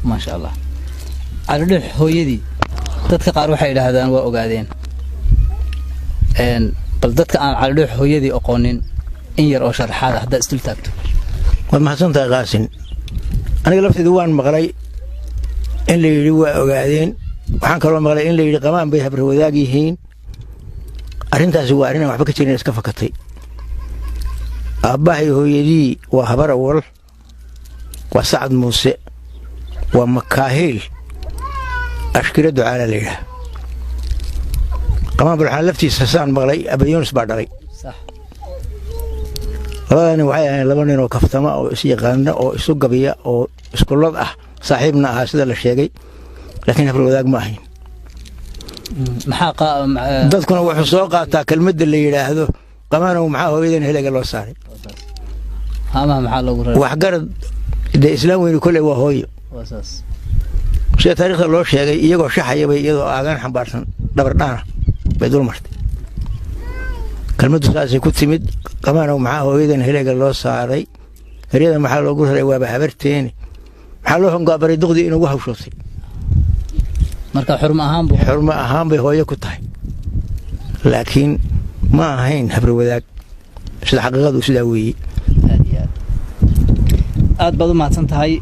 ما شاء الله على روح هو يدي dadka qaar waxay yiraahdaan waa ogaadeen bal dadka aan على روح هو يدي aqoonin in yar oo sharaxaad hadda isdul taagto wad mahadsantahay qaasin aniga lafteedu waan maqlay in la yiri waa ogaadeen waxaan kaloo maqlay in la yiri qamaan bay habar wadaag yihiin arrintaasi waa arrin waxba ka jirin iska fakatay aabbahay hooyadii waa habar awal waa Sacad Muuse waa Makaahil ashkira ducaala leeyahay qamaan bulxan laftiisa saan maqlay abayoonis baa dhalay صح labadani waxay ahayn laba nin oo kaftama oo is yaqaana oo isu gabiya oo isku lad ah saaxiibna ah sida la sheegay laakiin habar wadaag ma ahayn maxaa dadkuna wuxuu soo qaataa kelmadda la yiraahdo qamaanow maxaa hooyadan helaga loo saaray maxaa lagu raray wax garad islaam weyn kulay waa hooyo wasaas sida taariikhda loo sheegay iyagoo shaxaya bay iyadoo aagan xambaarsan dhabar dhaana bay dul martay kelmaddu saasay ku timid qamaanow maxaa hooyadan helaga loo saaray heriyada maxaa loogu raray waaba habarteeni maxaa loo hongaabaray duqdii inuu hawshootay marka xurmo ahaan bay hooyo ku tahay laakiin ma ahayn habar wadaag sida xaqiiqadu sidaa weeye aad baad u mahadsan tahay